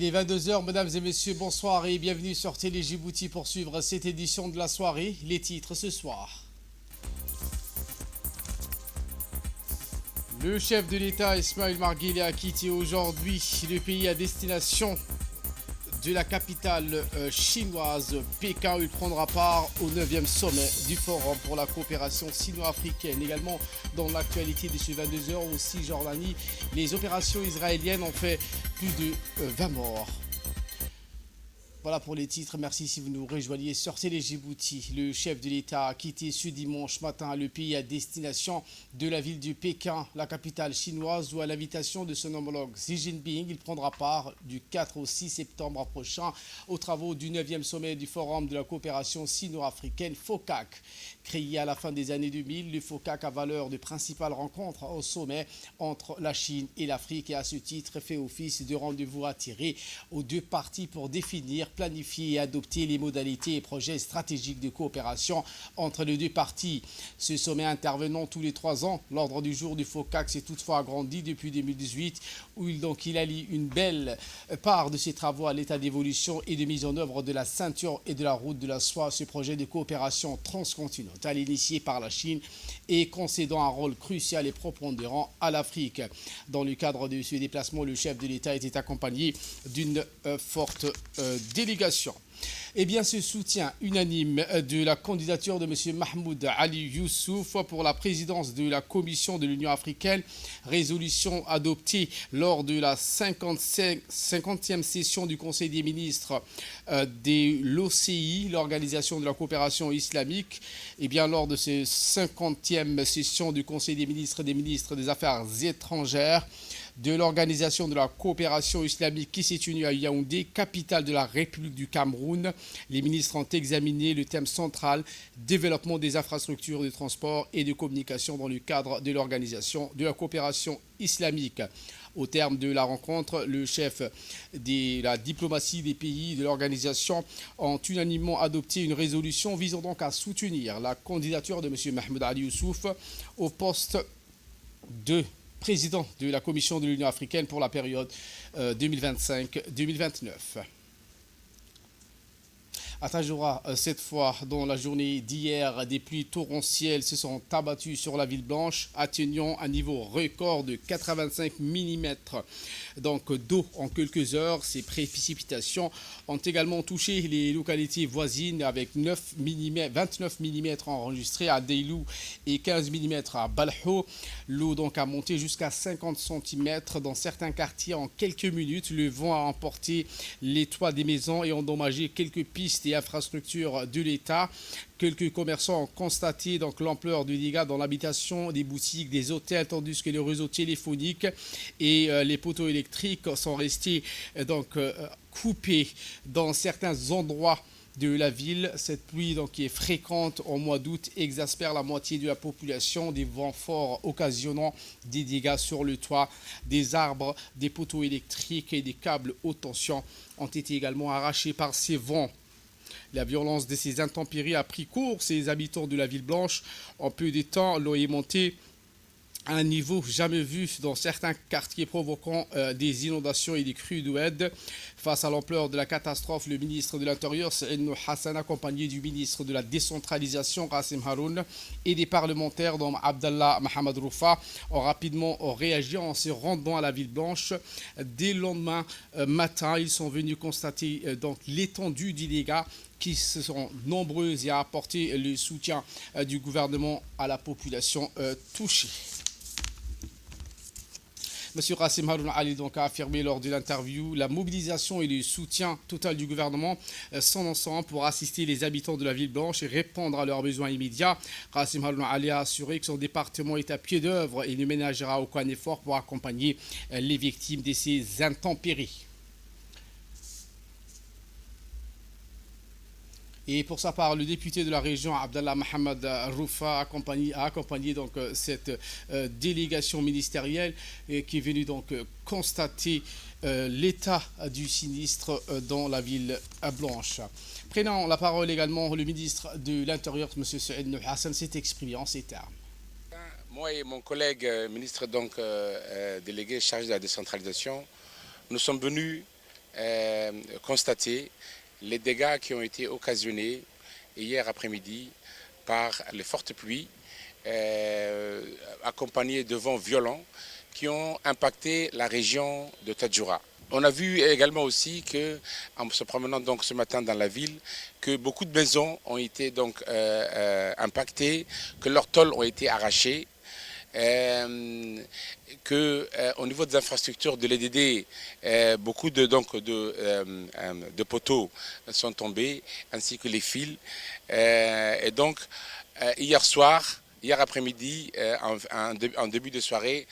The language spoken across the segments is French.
Il est 22 heures, mesdames et messieurs, bonsoir et bienvenue sur Télé Djibouti pour suivre cette édition de la soirée. Les titres ce soir. Le chef de l'État, Ismaël Marguerite, a quitté aujourd'hui le pays à destination de la capitale chinoise, Pékin, où il prendra part au 9e sommet du Forum pour la coopération sino-africaine. Également, dans l'actualité de ce 22 heures au Cisjordanie, les opérations israéliennes ont fait plus de 20 morts. Voilà pour les titres. Merci si vous nous rejoignez sur Télé Djibouti. Le chef de l'État a quitté ce dimanche matin le pays à destination de la ville de Pékin, la capitale chinoise, où à l'invitation de son homologue Xi Jinping, il prendra part du 4 au 6 septembre prochain aux travaux du 9e sommet du Forum de la coopération sino-africaine FOCAC. Créé à la fin des années 2000, le FOCAC a valeur de principale rencontre au sommet entre la Chine et l'Afrique et à ce titre fait office de rendez-vous attiré aux deux parties pour définir, planifier et adopter les modalités et projets stratégiques de coopération entre les deux parties. Ce sommet intervenant tous les 3 ans, l'ordre du jour du FOCAC s'est toutefois agrandi depuis 2018 où il allie une belle part de ses travaux à l'état d'évolution et de mise en œuvre de la ceinture et de la route de la soie, ce projet de coopération transcontinentale initié par la Chine et concédant un rôle crucial et prépondérant à l'Afrique. Dans le cadre de ce déplacement, le chef de l'État était accompagné d'une forte délégation. Eh bien, ce soutien unanime de la candidature de M. Mahmoud Ali Youssouf pour la présidence de la Commission de l'Union africaine, résolution adoptée lors de la 50e session du Conseil des ministres de l'OCI, l'Organisation de la coopération islamique. Eh bien, lors de cette 50e session du Conseil des ministres des Affaires étrangères, de l'Organisation de la coopération islamique qui s'est tenue à Yaoundé, capitale de la République du Cameroun. Les ministres ont examiné le thème central, développement des infrastructures de transport et de communication dans le cadre de l'Organisation de la coopération islamique. Au terme de la rencontre, le chef de la diplomatie des pays de l'organisation ont unanimement adopté une résolution visant donc à soutenir la candidature de M. Mahmoud Ali Youssouf au poste de président de la Commission de l'Union africaine pour la période 2025-2029. À Tajoura, cette fois, dans la journée d'hier, des pluies torrentielles se sont abattues sur la ville blanche, atteignant un niveau record de 85 mm donc d'eau en quelques heures. Ces précipitations ont également touché les localités voisines avec 29 mm enregistrés à Deilou et 15 mm à Balho. L'eau donc a monté jusqu'à 50 cm dans certains quartiers en quelques minutes. Le vent a emporté les toits des maisons et endommagé quelques pistes et infrastructures de l'État. Quelques commerçants ont constaté donc l'ampleur du dégât dans l'habitation, des boutiques, des hôtels, tandis que les réseaux téléphoniques et les poteaux électriques sont restés donc coupés dans certains endroits de la ville. Cette pluie donc, qui est fréquente en mois d'août exaspère la moitié de la population. Des vents forts occasionnant des dégâts sur le toit, des arbres, des poteaux électriques et des câbles haute tension ont été également arrachés par ces vents. La violence de ces intempéries a pris court. Ces habitants de la ville blanche, en peu de temps, l'eau est montée à un niveau jamais vu dans certains quartiers, provoquant des inondations et des crues d'Oued. Face à l'ampleur de la catastrophe, le ministre de l'Intérieur, Saïd Hassan, accompagné du ministre de la Décentralisation, Qassim Haroun, et des parlementaires, dont Abdallah Mohamed Roufa, ont rapidement réagi en se rendant à la ville blanche. Dès le lendemain matin, ils sont venus constater donc l'étendue des dégâts qui sont nombreuses et à apporter le soutien du gouvernement à la population touchée. M. Qassim Haroun Ali donc a affirmé lors de l'interview la mobilisation et le soutien total du gouvernement sont ensemble pour assister les habitants de la ville blanche et répondre à leurs besoins immédiats. Qassim Haroun Ali a assuré que son département est à pied d'œuvre et ne ménagera aucun effort pour accompagner les victimes de ces intempéries. Et pour sa part, le député de la région, Abdallah Mohamed Roufa, a accompagné donc cette délégation ministérielle qui est venue donc constater l'état du sinistre dans la ville blanche. Prenant la parole également, le ministre de l'Intérieur, M. Saïd Hassan, s'est exprimé en ces termes. Moi et mon collègue ministre délégué chargé de la décentralisation, nous sommes venus constaté les dégâts qui ont été occasionnés hier après-midi par les fortes pluies accompagnées de vents violents qui ont impacté la région de Tadjoura. On a vu également aussi que, en se promenant donc ce matin dans la ville, que beaucoup de maisons ont été donc impactées, que leurs tôles ont été arrachées, qu'au niveau des infrastructures de l'EDD, beaucoup de poteaux sont tombés, ainsi que les fils. Et donc, hier après-midi, en début de soirée,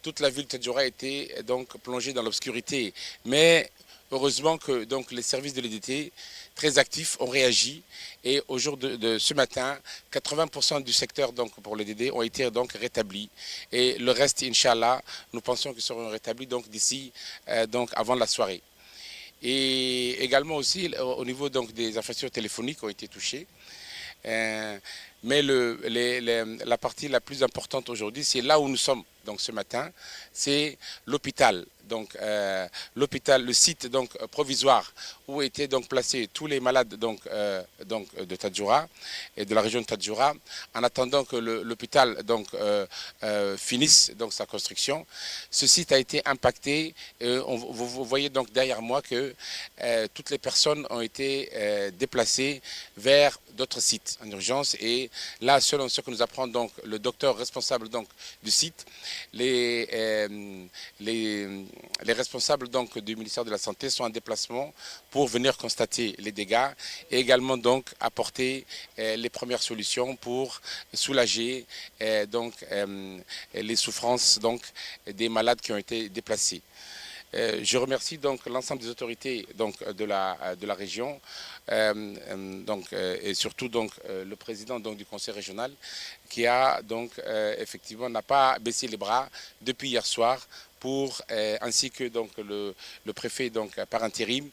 toute la ville de Tadjoura était donc plongée dans l'obscurité. Mais heureusement que donc, les services de l'EDT, très actifs, ont réagi. Et au jour de ce matin, 80% du secteur donc, pour l'EDD ont été donc, rétablis. Et le reste, Inch'Allah, nous pensons qu'ils seront rétablis d'ici donc, avant la soirée. Et également aussi, au niveau donc, des infrastructures téléphoniques ont été touchées. Mais la partie la plus importante aujourd'hui, c'est là où nous sommes donc ce matin, c'est l'hôpital. Donc l'hôpital, le site donc provisoire où étaient donc placés tous les malades de Tadjoura et de la région de Tadjoura, en attendant que l'hôpital finisse donc sa construction. Ce site a été impacté. Vous voyez donc derrière moi que toutes les personnes ont été déplacées vers d'autres sites en urgence. Et là, selon ce que nous apprend donc le docteur responsable donc du site, les responsables donc du ministère de la Santé sont en déplacement pour venir constater les dégâts et également donc apporter les premières solutions pour soulager les souffrances donc des malades qui ont été déplacés. Je remercie donc l'ensemble des autorités de la région et surtout le président du conseil régional qui a effectivement n'a pas baissé les bras depuis hier soir ainsi que le préfet par intérim,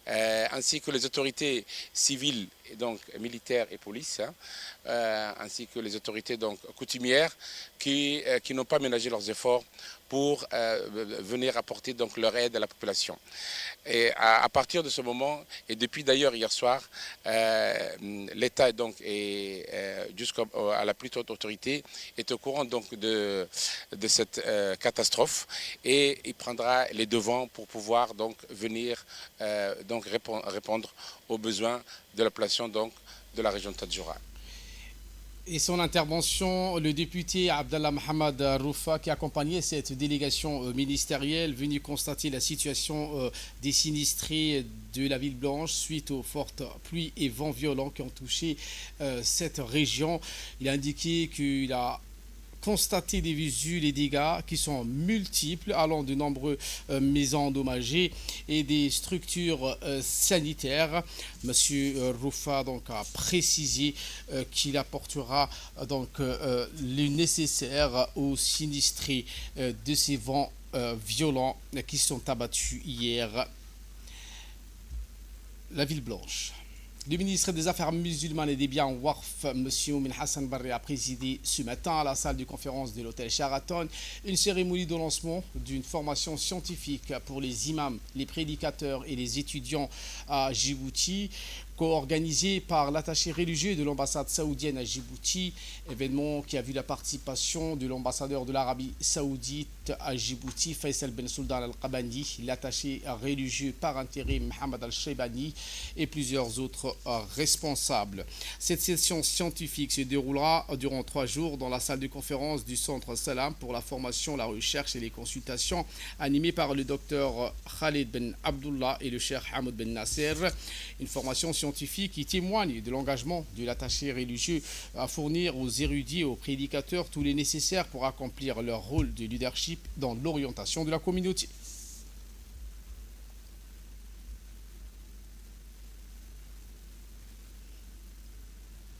ainsi que les autorités civiles militaires et police, ainsi que les autorités coutumières qui n'ont pas ménagé leurs efforts pour venir apporter leur aide à la population. Et à partir de ce moment, et depuis d'ailleurs hier soir, l'État jusqu'à la plus haute autorité est au courant de cette catastrophe et il prendra les devants pour pouvoir venir répondre aux besoins de la population de la région de Tadjoura. Et son intervention, le député Abdallah Mohamed Roufa qui accompagnait cette délégation ministérielle venue constater la situation des sinistrés de la ville blanche suite aux fortes pluies et vents violents qui ont touché cette région. Il a indiqué qu'il a constater des visus, les dégâts qui sont multiples, allant de nombreuses maisons endommagées et des structures sanitaires. Monsieur Roufa a précisé qu'il apportera le nécessaire aux sinistrés de ces vents violents qui sont abattus hier. La ville blanche. Le ministre des Affaires musulmanes et des biens Waqf, M. Moumin Hassan Barry, a présidé ce matin à la salle de conférence de l'hôtel Sheraton une cérémonie de lancement d'une formation scientifique pour les imams, les prédicateurs et les étudiants à Djibouti, co-organisé par l'attaché religieux de l'ambassade saoudienne à Djibouti, événement qui a vu la participation de l'ambassadeur de l'Arabie saoudite à Djibouti, Faisal Ben Sultan Al-Qabani, l'attaché religieux par intérim Mohamed Al-Shaybani et plusieurs autres responsables. Cette session scientifique se déroulera durant 3 jours dans la salle de conférence du Centre Salam pour la formation, la recherche et les consultations, animée par le docteur Khalid Ben Abdullah et le cheikh Hamoud Ben Nasser. Une formation scientifique qui témoigne de l'engagement de l'attaché religieux à fournir aux érudits et aux prédicateurs tout le nécessaire pour accomplir leur rôle de leadership dans l'orientation de la communauté.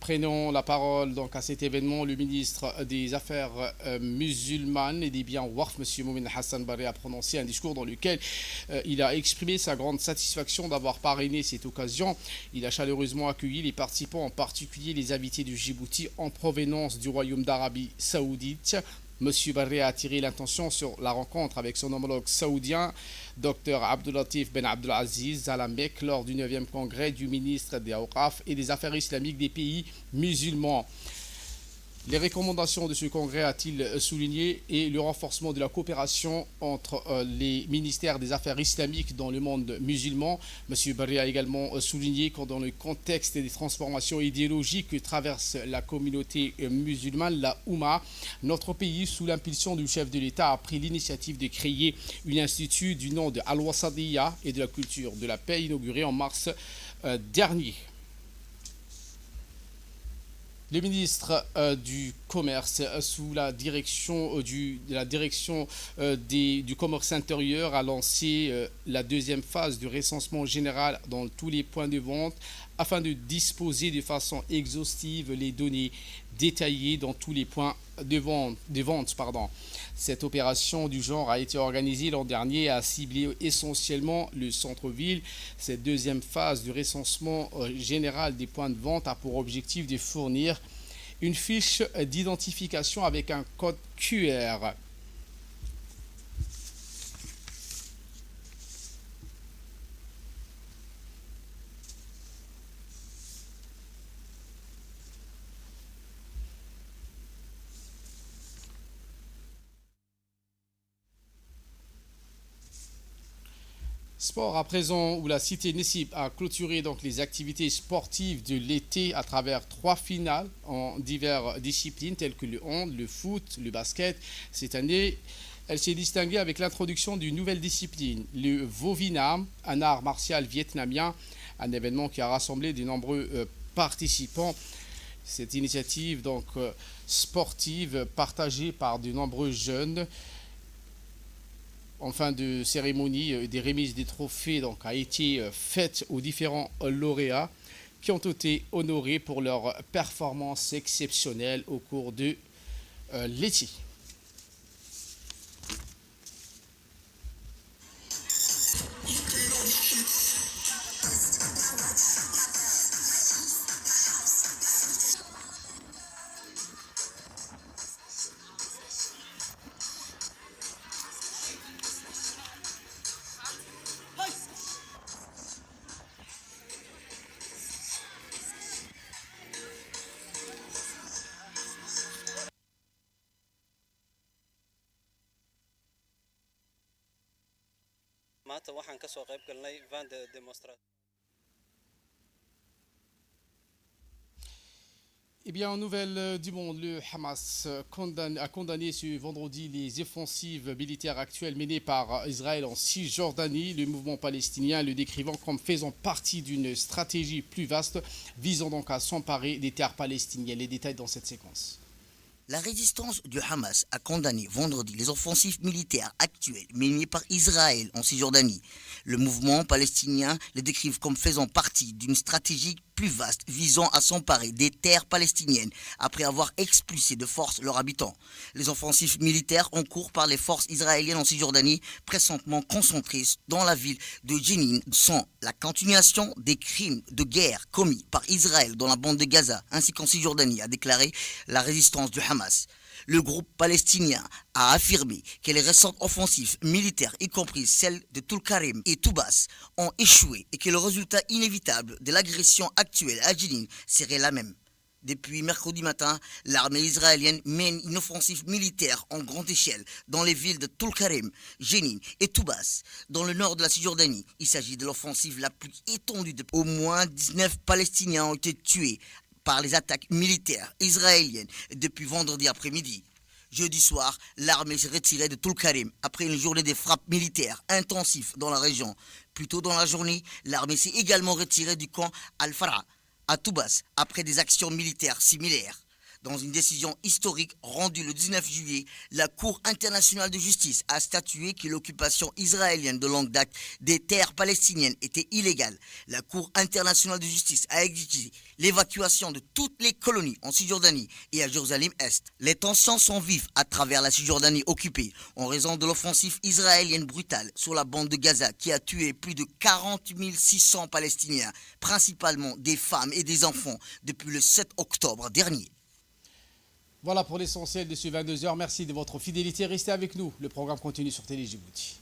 Prenons la parole à cet événement. Le ministre des Affaires musulmanes et des biens Waqf, M. Moumin Hassan Barry, a prononcé un discours dans lequel il a exprimé sa grande satisfaction d'avoir parrainé cette occasion. Il a chaleureusement accueilli les participants, en particulier les invités du Djibouti en provenance du Royaume d'Arabie Saoudite, Monsieur Barré a attiré l'attention sur la rencontre avec son homologue saoudien, Dr Abdulatif Ben Abdelaziz, à la Mecque lors du 9e congrès du ministre des Awqaf et des Affaires islamiques des pays musulmans. Les recommandations de ce congrès, a-t-il souligné, et le renforcement de la coopération entre les ministères des Affaires islamiques dans le monde musulman. M. Barré a également souligné que dans le contexte des transformations idéologiques que traverse la communauté musulmane, la Oumma, notre pays, sous l'impulsion du chef de l'État, a pris l'initiative de créer un institut du nom de Al-Wasadiyya et de la culture de la paix inauguré en mars dernier. Le ministre du Commerce, sous la direction du commerce intérieur, a lancé la deuxième phase du recensement général dans tous les points de vente afin de disposer de façon exhaustive les données détaillées dans tous les points de vente. Cette opération du genre a été organisée l'an dernier et a ciblé essentiellement le centre-ville. Cette deuxième phase du recensement général des points de vente a pour objectif de fournir une fiche d'identification avec un code QR. Sport à présent, où la cité Nessib a clôturé donc les activités sportives de l'été à travers 3 finales en diverses disciplines telles que le hand, le foot, le basket. Cette année, elle s'est distinguée avec l'introduction d'une nouvelle discipline, le Vovinam, un art martial vietnamien, un événement qui a rassemblé de nombreux participants. Cette initiative donc sportive partagée par de nombreux jeunes en fin de cérémonie, des remises des trophées donc, a été faite aux différents lauréats qui ont été honorés pour leur performance exceptionnelle au cours de l'été. Eh bien, en nouvelle du monde, le Hamas a condamné ce vendredi les offensives militaires actuelles menées par Israël en Cisjordanie, le mouvement palestinien le décrivant comme faisant partie d'une stratégie plus vaste visant donc à s'emparer des terres palestiniennes. Les détails dans cette séquence. La résistance du Hamas a condamné vendredi les offensives militaires actuelles menées par Israël en Cisjordanie. Le mouvement palestinien les décrive comme faisant partie d'une stratégie plus vaste visant à s'emparer des terres palestiniennes après avoir expulsé de force leurs habitants. Les offensives militaires en cours par les forces israéliennes en Cisjordanie, présentement concentrées dans la ville de Jenin, sont la continuation des crimes de guerre commis par Israël dans la bande de Gaza ainsi qu'en Cisjordanie, a déclaré la résistance du Hamas. Le groupe palestinien a affirmé que les récentes offensives militaires, y compris celles de Tulkarim et Toubas, ont échoué et que le résultat inévitable de l'agression actuelle à Jenin serait la même. Depuis mercredi matin, l'armée israélienne mène une offensive militaire en grande échelle dans les villes de Tulkarim, Jenin et Toubas, dans le nord de la Cisjordanie. Il s'agit de l'offensive la plus étendue de au moins 19 Palestiniens ont été tués par les attaques militaires israéliennes depuis vendredi après-midi. Jeudi soir, l'armée s'est retirée de Tulkarim après une journée de frappes militaires intensives dans la région. Plus tôt dans la journée, l'armée s'est également retirée du camp Al-Far'a à Toubas après des actions militaires similaires. Dans une décision historique rendue le 19 juillet, la Cour internationale de justice a statué que l'occupation israélienne de longue date des terres palestiniennes était illégale. La Cour internationale de justice a exigé l'évacuation de toutes les colonies en Cisjordanie et à Jérusalem-Est. Les tensions sont vives à travers la Cisjordanie occupée en raison de l'offensive israélienne brutale sur la bande de Gaza qui a tué plus de 40 600 Palestiniens, principalement des femmes et des enfants, depuis le 7 octobre dernier. Voilà pour l'essentiel de ce 22h. Merci de votre fidélité. Restez avec nous. Le programme continue sur Télé Djibouti.